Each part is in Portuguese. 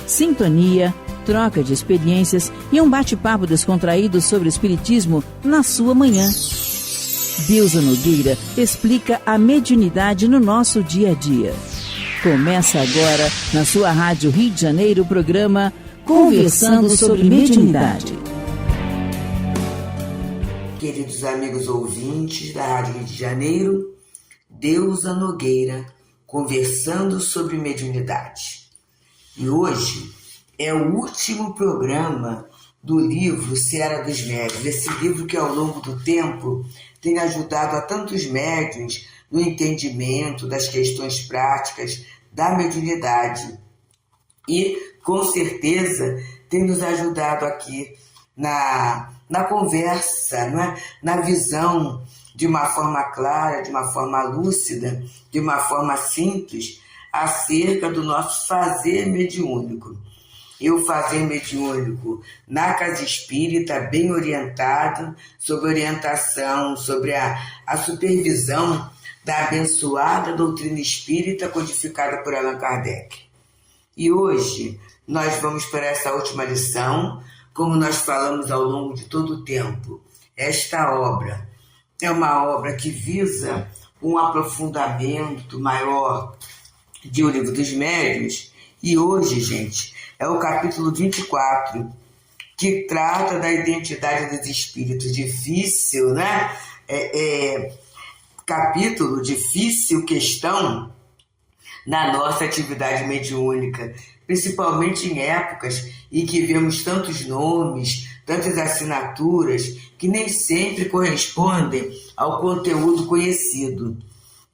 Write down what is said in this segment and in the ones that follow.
sintonia, troca de experiências e um bate-papo descontraído sobre o espiritismo na sua manhã. Deusa Nogueira explica a mediunidade no nosso dia a dia. Começa agora, na sua Rádio Rio de Janeiro, o programa Conversando sobre Mediunidade. Queridos amigos ouvintes da Rádio Rio de Janeiro, Deusa Nogueira, conversando sobre mediunidade. E hoje é o último programa do livro Seara dos Médiuns, esse livro que ao longo do tempo tem ajudado a tantos médiuns no entendimento das questões práticas da mediunidade. E, com certeza, tem nos ajudado aqui na conversa, né? Na visão de uma forma clara, de uma forma lúcida, de uma forma simples, acerca do nosso fazer mediúnico. E o fazer mediúnico na casa espírita, bem orientado, sob orientação, sobre a supervisão da abençoada doutrina espírita codificada por Allan Kardec. E hoje nós vamos para essa última lição, como nós falamos ao longo de todo o tempo. Esta obra é uma obra que visa um aprofundamento maior de O Livro dos Médiuns, e hoje, gente, é o capítulo 24, que trata da identidade dos espíritos. Difícil, né? Capítulo difícil, questão na nossa atividade mediúnica, principalmente em épocas em que vemos tantos nomes, tantas assinaturas, que nem sempre correspondem ao conteúdo conhecido.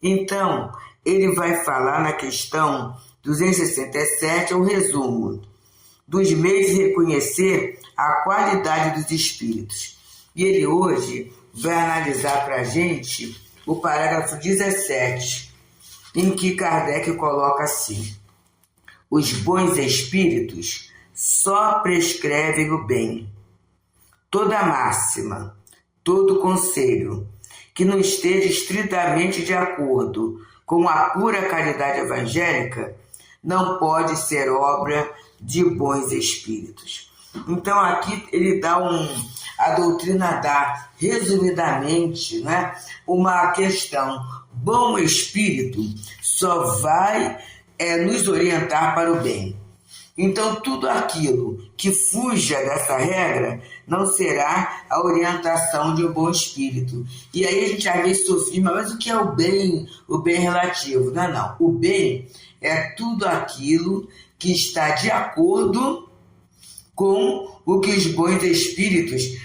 Então, ele vai falar na questão 267, um resumo dos meios de reconhecer a qualidade dos espíritos. E ele hoje vai analisar para a gente o parágrafo 17, em que Kardec coloca assim: os bons espíritos só prescrevem o bem. Toda máxima, todo conselho que não esteja estritamente de acordo com a pura caridade evangélica não pode ser obra de bons espíritos. Então aqui ele dá a doutrina dá, resumidamente, né, uma questão. Bom espírito só vai nos orientar para o bem. Então tudo aquilo que fuja dessa regra não será a orientação de um bom espírito. E aí a gente às vezes sofima, mas o que é o bem? O bem relativo. Não. O bem é tudo aquilo que está de acordo com o que os bons espíritos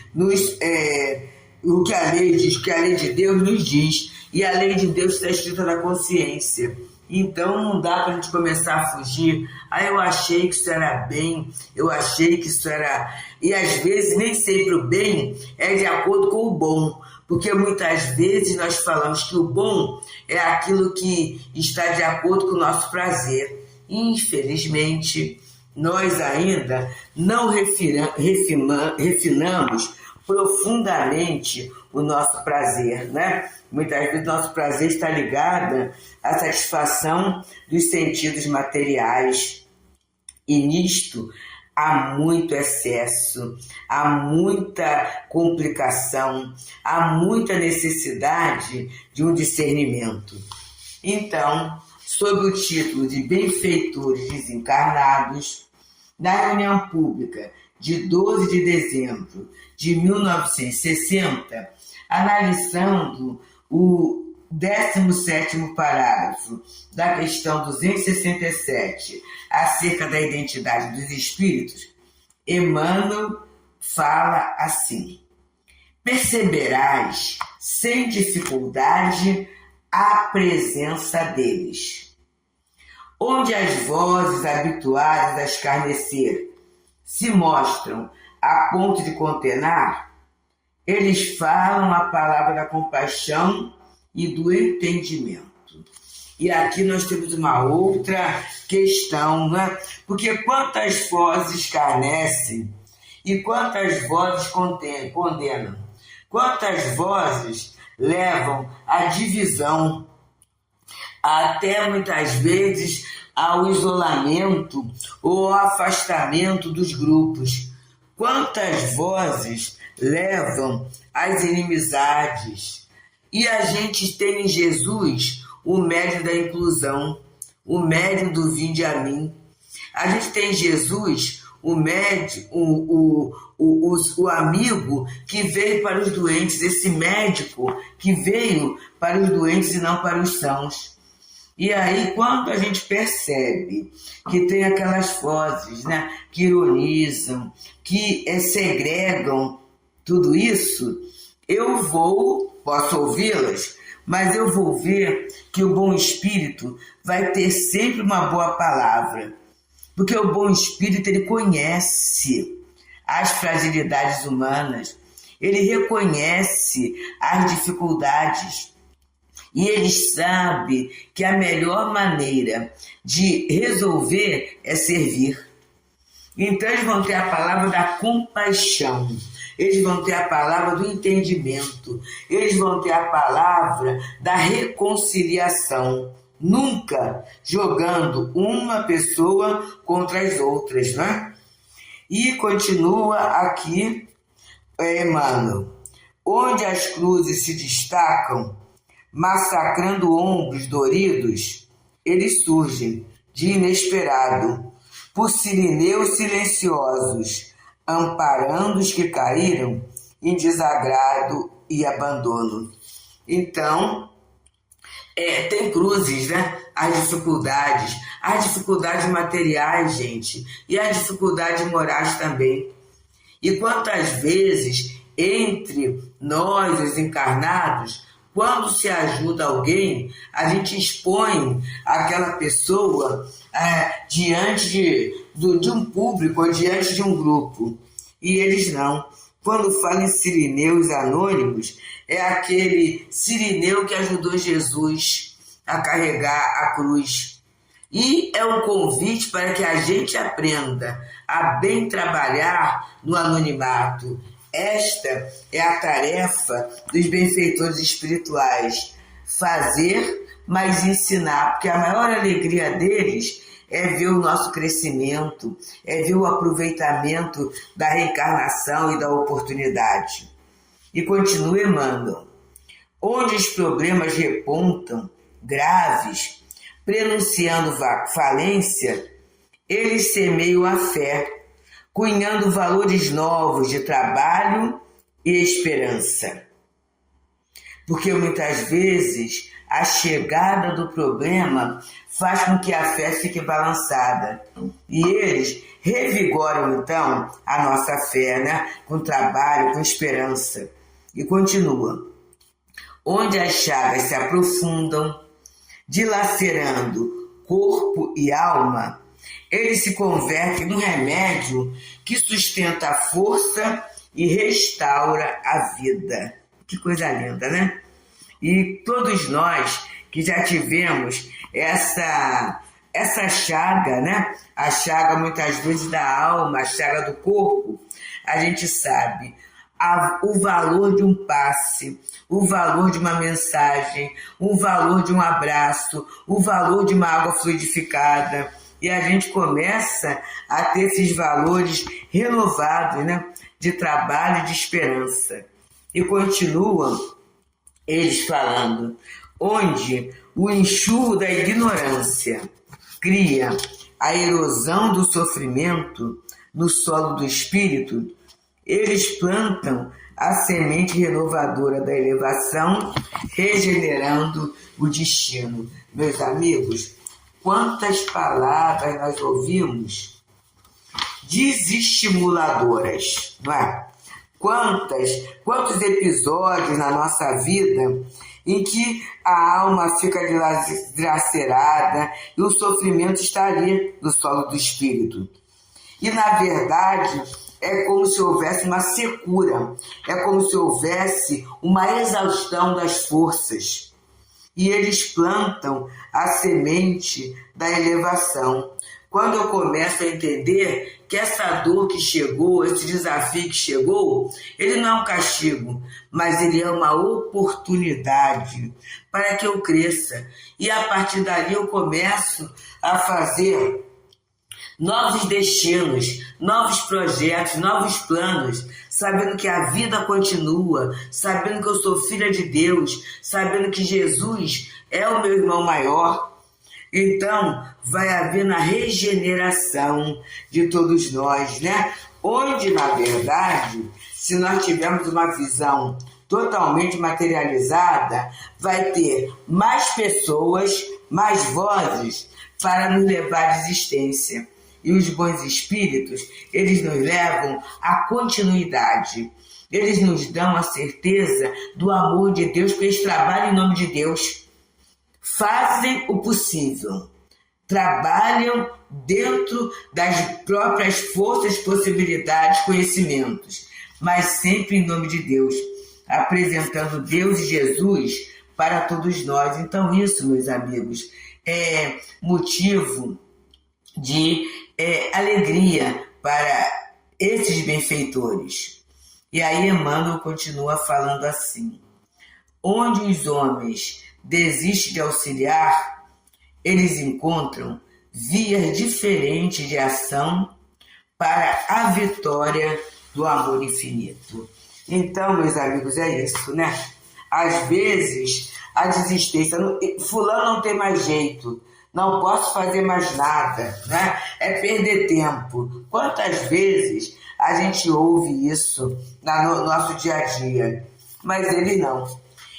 o que a lei diz, que a lei de Deus nos diz. E a lei de Deus está escrita na consciência. Então não dá para a gente começar a fugir. Eu achei que isso era bem, eu achei que isso era... E às vezes nem sempre o bem é de acordo com o bom. Porque muitas vezes nós falamos que o bom é aquilo que está de acordo com o nosso prazer. Infelizmente, nós ainda não refinamos profundamente o nosso prazer, né? Muitas vezes nosso prazer está ligado à satisfação dos sentidos materiais. E nisto há muito excesso, há muita complicação, há muita necessidade de um discernimento. Então, sob o título de Benfeitores Desencarnados, na reunião pública de 12 de dezembro de 1960, analisando o 17º parágrafo da questão 267, acerca da identidade dos espíritos, Emmanuel fala assim: perceberás sem dificuldade a presença deles. Onde as vozes habituadas a escarnecer se mostram a ponto de condenar, eles falam a palavra da compaixão e do entendimento. E aqui nós temos uma outra questão, né? Porque quantas vozes escarnecem e quantas vozes condenam? Quantas vozes levam à divisão, até muitas vezes ao isolamento ou ao afastamento dos grupos. Quantas vozes levam às inimizades? E a gente tem em Jesus o médio da inclusão, o médio do vinde a mim. A gente tem em Jesus o médico, o amigo que veio para os doentes, esse médico que veio para os doentes e não para os sãos. E aí, quando a gente percebe que tem aquelas vozes, né, que ironizam, que segregam tudo isso, posso ouvi-las, mas eu vou ver que o bom espírito vai ter sempre uma boa palavra. Porque o bom espírito, ele conhece as fragilidades humanas, ele reconhece as dificuldades e ele sabe que a melhor maneira de resolver é servir. Então eles vão ter a palavra da compaixão, eles vão ter a palavra do entendimento, eles vão ter a palavra da reconciliação. Nunca jogando uma pessoa contra as outras, né? E continua aqui, Emmanuel, onde as cruzes se destacam, massacrando ombros doridos, eles surgem de inesperado, por sirineus silenciosos, amparando os que caíram em desagrado e abandono. Então, tem cruzes, né? As dificuldades materiais, gente, e as dificuldades morais também. E quantas vezes, entre nós, os encarnados, quando se ajuda alguém, a gente expõe aquela pessoa diante de um público ou diante de um grupo. E eles não. Quando fala em sirineus anônimos, é aquele sirineu que ajudou Jesus a carregar a cruz. E é um convite para que a gente aprenda a bem trabalhar no anonimato. Esta é a tarefa dos benfeitores espirituais. Fazer, mas ensinar, porque a maior alegria deles é ver o nosso crescimento, é ver o aproveitamento da reencarnação e da oportunidade. E continua Emmanuel, onde os problemas repontam, graves, prenunciando falência, eles semeiam a fé, cunhando valores novos de trabalho e esperança. Porque muitas vezes a chegada do problema faz com que a fé fique balançada. E eles revigoram, então, a nossa fé, né? Com trabalho, com esperança. E continua. Onde as chagas se aprofundam, dilacerando corpo e alma, ele se converte num remédio que sustenta a força e restaura a vida. Que coisa linda, né? E todos nós que já tivemos essa chaga, né? A chaga muitas vezes da alma, a chaga do corpo, a gente sabe o valor de um passe, o valor de uma mensagem, o valor de um abraço, o valor de uma água fluidificada. E a gente começa a ter esses valores renovados, né? De trabalho e de esperança. E continuam eles falando, onde o enxurro da ignorância cria a erosão do sofrimento no solo do espírito, eles plantam a semente renovadora da elevação, regenerando o destino. Meus amigos, quantas palavras nós ouvimos desestimuladoras, não é? Quantos episódios na nossa vida em que a alma fica dilacerada e o sofrimento está ali no solo do espírito. E, na verdade, é como se houvesse uma secura, é como se houvesse uma exaustão das forças. E eles plantam a semente da elevação. quando eu começo a entender que essa dor que chegou, esse desafio que chegou, ele não é um castigo, mas ele é uma oportunidade para que eu cresça. E a partir dali eu começo a fazer novos destinos, novos projetos, novos planos, sabendo que a vida continua, sabendo que eu sou filha de Deus, sabendo que Jesus é o meu irmão maior. Então, vai haver a regeneração de todos nós, né? Onde, na verdade, se nós tivermos uma visão totalmente materializada, vai ter mais pessoas, mais vozes para nos levar à existência. E os bons espíritos, eles nos levam à continuidade. Eles nos dão a certeza do amor de Deus, porque eles trabalham em nome de Deus. Fazem o possível. Trabalham dentro das próprias forças, possibilidades, conhecimentos. Mas sempre em nome de Deus. Apresentando Deus e Jesus para todos nós. Então isso, meus amigos, é motivo de alegria para esses benfeitores. E aí Emmanuel continua falando assim: onde os homens desistem de auxiliar, eles encontram vias diferentes de ação para a vitória do amor infinito. Então, meus amigos, é isso, né? Às vezes, a desistência, fulano não tem mais jeito, não posso fazer mais nada, né? É perder tempo. Quantas vezes a gente ouve isso no nosso dia a dia? Mas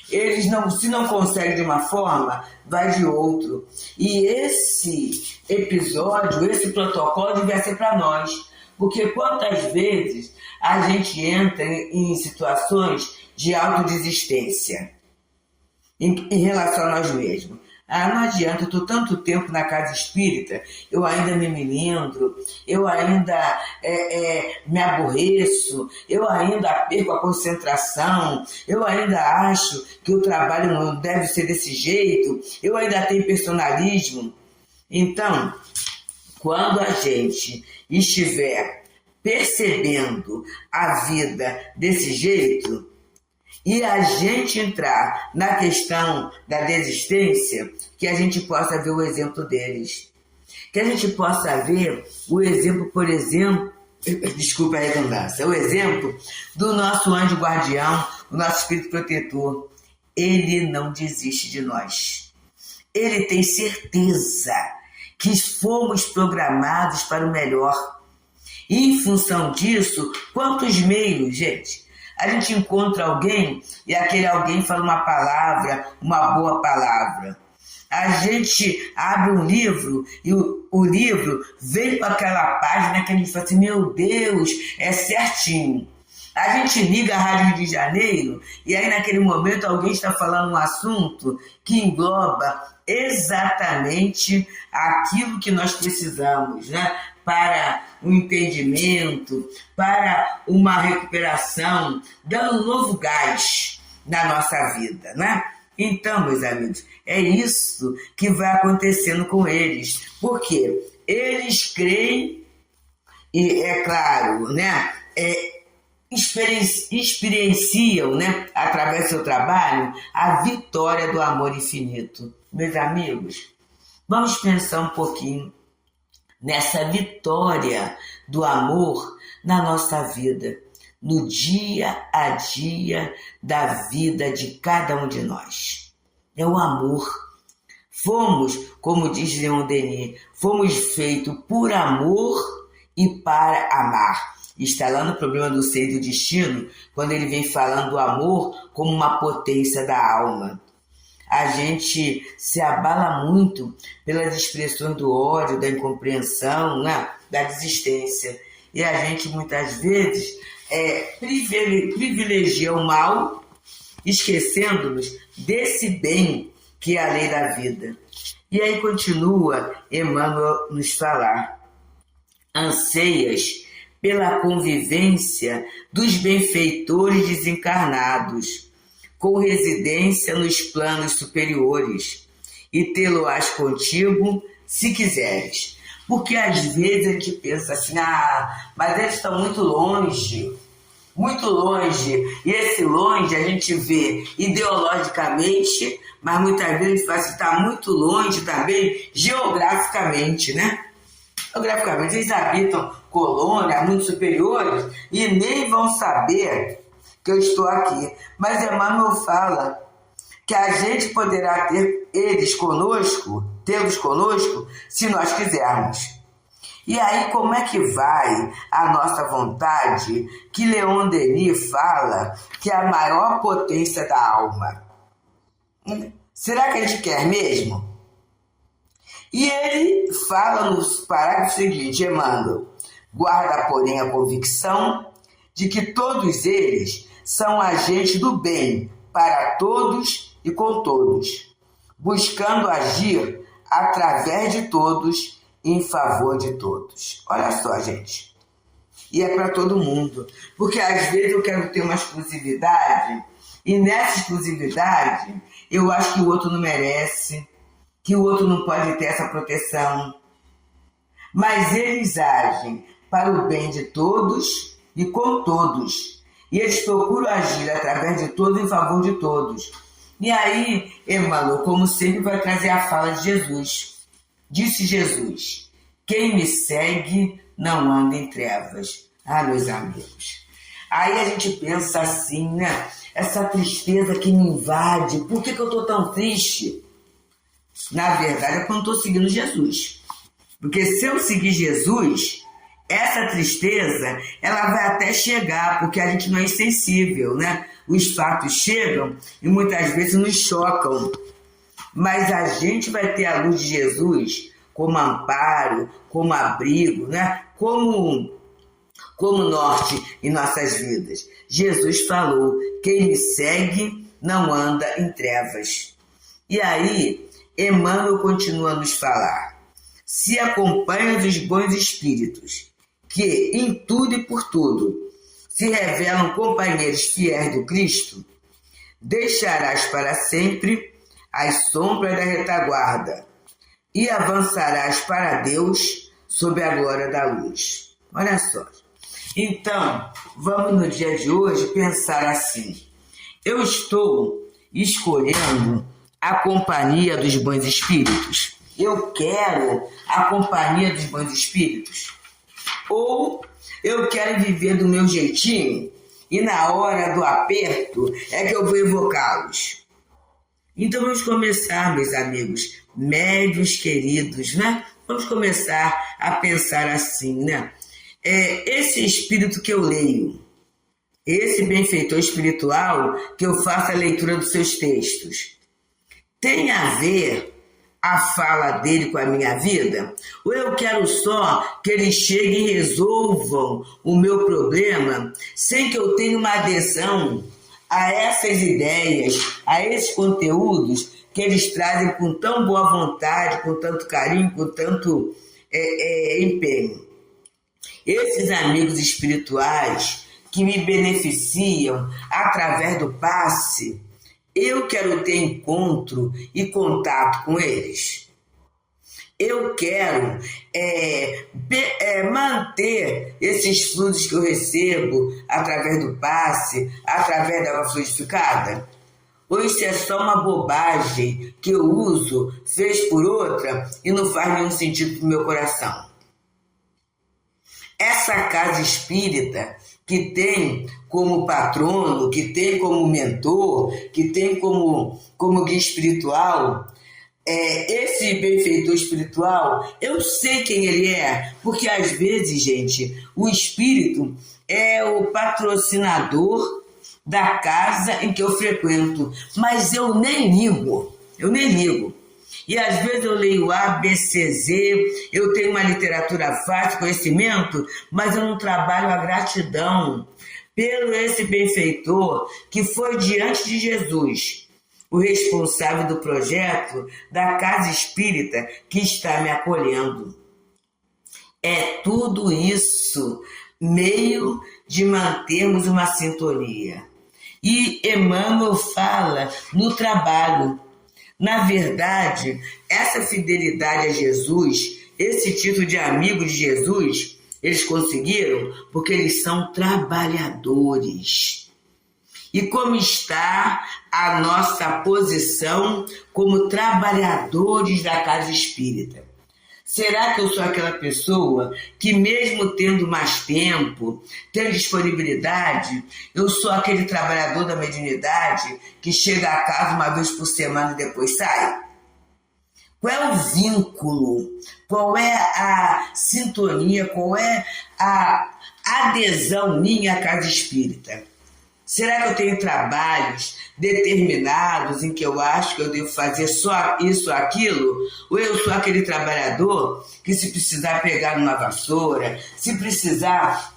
eles não, se não conseguem de uma forma, vai de outro. E esse episódio, esse protocolo devia ser para nós. Porque quantas vezes a gente entra em situações de autodesistência em relação a nós mesmos. Não adianta, eu estou tanto tempo na casa espírita, eu ainda me melindro, eu ainda me aborreço, eu ainda perco a concentração, eu ainda acho que o trabalho não deve ser desse jeito, eu ainda tenho personalismo. Então, quando a gente estiver percebendo a vida desse jeito, e a gente entrar na questão da desistência, que a gente possa ver o exemplo deles. Que a gente possa ver o exemplo, por exemplo, desculpa a redundância, o exemplo do nosso anjo guardião, o nosso espírito protetor. Ele não desiste de nós. Ele tem certeza que fomos programados para o melhor. E em função disso, quantos meios, gente? A gente encontra alguém e aquele alguém fala uma palavra, uma boa palavra. A gente abre um livro e o livro vem com aquela página que a gente fala assim, meu Deus, é certinho. A gente liga a Rádio Rio de Janeiro e aí naquele momento alguém está falando um assunto que engloba exatamente aquilo que nós precisamos, né? Para um entendimento, para uma recuperação, dando um novo gás na nossa vida, né? Então, meus amigos, é isso que vai acontecendo com eles, porque eles creem e, é claro, né, experienciam, né, através do seu trabalho, a vitória do amor infinito. Meus amigos, vamos pensar um pouquinho nessa vitória do amor na nossa vida, no dia a dia da vida de cada um de nós. É o amor. Fomos, como diz Leon Denis, fomos feitos por amor e para amar. Está lá no Problema do Ser e do Destino, quando ele vem falando do amor como uma potência da alma. A gente se abala muito pelas expressões do ódio, da incompreensão, né? Da desistência. E a gente, muitas vezes, privilegia o mal, esquecendo-nos desse bem que é a lei da vida. E aí continua Emmanuel nos falar. Anseias pela convivência dos benfeitores desencarnados, com residência nos planos superiores, e tê-lo-ás contigo, se quiseres. Porque às vezes a gente pensa assim, mas eles estão muito longe, e esse longe a gente vê ideologicamente, mas muitas vezes a gente fala assim, está muito longe também geograficamente, né? Geograficamente, eles habitam colônias muito superiores e nem vão saber que eu estou aqui. Mas Emmanuel fala que a gente poderá ter tê-los conosco, se nós quisermos. E aí, como é que vai a nossa vontade, que Leon Denis fala que é a maior potência da alma? Será que a gente quer mesmo? E ele fala no parágrafo seguinte, Emmanuel, guarda, porém, a convicção de que todos eles são agentes do bem para todos e com todos, buscando agir através de todos em favor de todos. Olha só, gente. E é para todo mundo. Porque às vezes eu quero ter uma exclusividade e nessa exclusividade eu acho que o outro não merece, que o outro não pode ter essa proteção. Mas eles agem para o bem de todos e com todos. E eles procuram agir através de todos em favor de todos. E aí, Emmanuel, como sempre, vai trazer a fala de Jesus. Disse Jesus, quem me segue não anda em trevas. Meus amigos. Aí a gente pensa assim, né? Essa tristeza que me invade. Por que eu estou tão triste? Na verdade, é porque eu não estou seguindo Jesus. Porque se eu seguir Jesus, essa tristeza, ela vai até chegar, porque a gente não é insensível, né? Os fatos chegam e muitas vezes nos chocam. Mas a gente vai ter a luz de Jesus como amparo, como abrigo, né? Como norte em nossas vidas. Jesus falou, quem me segue não anda em trevas. E aí, Emmanuel continua a nos falar, se acompanhas os bons espíritos, que em tudo e por tudo se revelam companheiros fiéis do Cristo, deixarás para sempre as sombras da retaguarda e avançarás para Deus sob a glória da luz. Olha só. Então, vamos no dia de hoje pensar assim. Eu estou escolhendo a companhia dos bons espíritos? Eu quero a companhia dos bons espíritos? Ou eu quero viver do meu jeitinho e na hora do aperto é que eu vou evocá-los? Então vamos começar, meus amigos, médios queridos, né? Vamos começar a pensar assim, né? Esse espírito que eu leio, esse benfeitor espiritual que eu faço a leitura dos seus textos, tem a ver a fala dele com a minha vida? Ou eu quero só que eles cheguem e resolvam o meu problema sem que eu tenha uma adesão a essas ideias, a esses conteúdos que eles trazem com tão boa vontade, com tanto carinho, com tanto empenho? Esses amigos espirituais que me beneficiam através do passe, eu quero ter encontro e contato com eles. Eu quero manter esses fluidos que eu recebo através do passe, através da água fluidificada. Ou isso é só uma bobagem que eu uso, vez por outra, e não faz nenhum sentido para o meu coração? Essa casa espírita que tem como patrono, que tem como mentor, que tem como guia espiritual, esse benfeitor espiritual, eu sei quem ele é, porque às vezes, gente, o espírito é o patrocinador da casa em que eu frequento, mas eu nem ligo. E às vezes eu leio A, B, C, Z, eu tenho uma literatura vasta, conhecimento, mas eu não trabalho a gratidão pelo esse benfeitor que foi diante de Jesus, o responsável do projeto da casa espírita que está me acolhendo. É tudo isso meio de mantermos uma sintonia. E Emmanuel fala no trabalho. Na verdade, essa fidelidade a Jesus esse título de amigo de Jesus, eles conseguiram porque eles são trabalhadores. E como está a nossa posição como trabalhadores da casa espírita? Será que eu sou aquela pessoa que, mesmo tendo mais tempo, tendo disponibilidade, eu sou aquele trabalhador da mediunidade que chega a casa uma vez por semana e depois sai? Qual é o vínculo? Qual é a sintonia? Qual é a adesão minha à casa espírita? Será que eu tenho trabalhos determinados em que eu acho que eu devo fazer só isso ou aquilo? Ou eu sou aquele trabalhador que, se precisar pegar numa vassoura, se precisar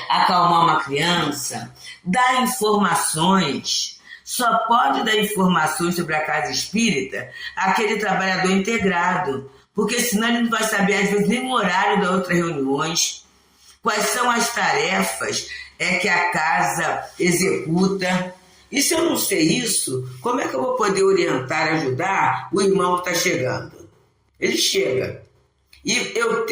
acalmar uma criança, dar informações, só pode dar informações sobre a casa espírita aquele trabalhador integrado, porque senão ele não vai saber, às vezes, nem o horário das outras reuniões, quais são as tarefas que a casa executa. E se eu não sei isso, como é que eu vou poder orientar, ajudar o irmão que está chegando? Ele chega. E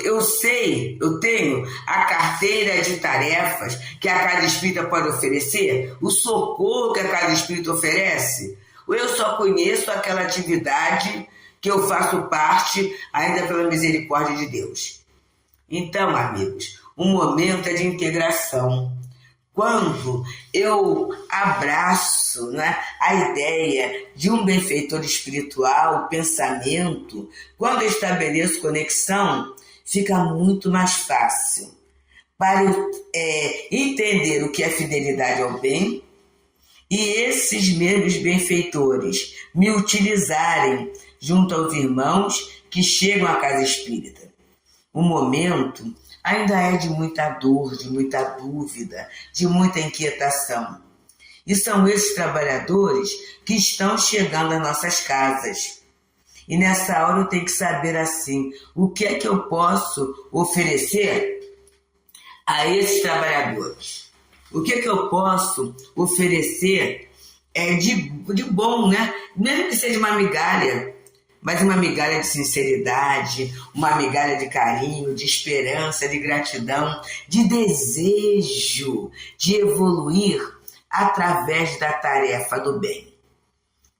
eu sei, eu tenho a carteira de tarefas que a casa espírita pode oferecer, o socorro que a casa espírita oferece, ou eu só conheço aquela atividade que eu faço parte ainda pela misericórdia de Deus. Então, amigos, um momento é de integração. Quando eu abraço, né, a ideia de um benfeitor espiritual, o pensamento, quando eu estabeleço conexão, fica muito mais fácil para eu entender o que é fidelidade ao bem e esses mesmos benfeitores me utilizarem junto aos irmãos que chegam à casa espírita. O momento ainda é de muita dor, de muita dúvida, de muita inquietação. E são esses trabalhadores que estão chegando às nossas casas. E nessa hora eu tenho que saber assim, o que é que eu posso oferecer a esses trabalhadores? O que é que eu posso oferecer de bom, né? Mesmo que seja uma migalha, mas uma migalha de sinceridade, uma migalha de carinho, de esperança, de gratidão, de desejo de evoluir através da tarefa do bem.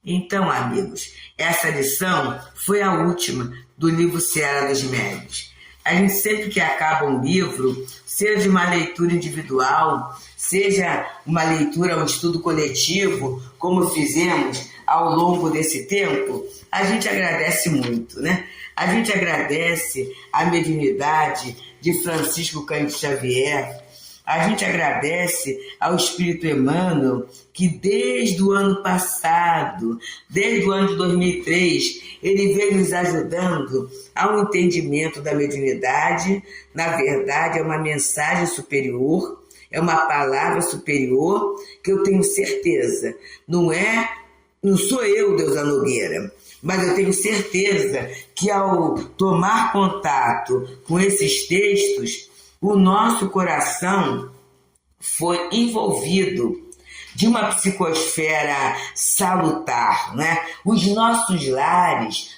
Então, amigos, essa lição foi a última do livro Seara dos Médiuns. A gente sempre que acaba um livro, seja uma leitura individual, seja uma leitura, um estudo coletivo, como fizemos ao longo desse tempo, a gente agradece muito, né? A gente agradece a mediunidade de Francisco Cândido Xavier, a gente agradece ao Espírito Emmanuel, que desde o ano passado, desde o ano de 2003, ele veio nos ajudando ao entendimento da mediunidade. Na verdade, é uma mensagem superior, é uma palavra superior, que eu tenho certeza, não sou eu, Deusa Nogueira, mas eu tenho certeza que ao tomar contato com esses textos, o nosso coração foi envolvido de uma psicosfera salutar, né? Os nossos lares,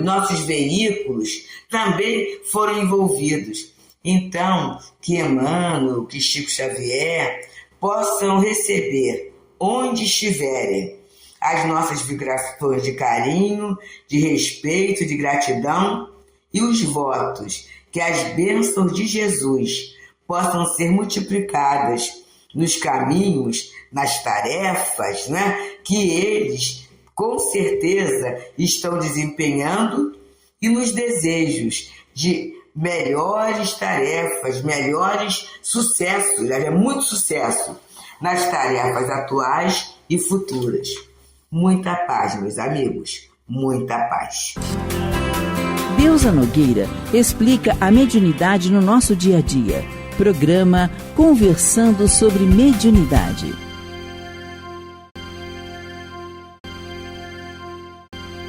nossos veículos também foram envolvidos. Então, que Emmanuel, que Chico Xavier possam receber, onde estiverem, as nossas vibrações de carinho, de respeito, de gratidão e os votos que as bênçãos de Jesus possam ser multiplicadas nos caminhos, nas tarefas, né, que eles com certeza estão desempenhando e nos desejos de melhores tarefas, melhores sucessos, muito sucesso nas tarefas atuais e futuras. Muita paz, meus amigos, muita paz. Deusa Nogueira explica a mediunidade no nosso dia a dia. Programa Conversando sobre Mediunidade.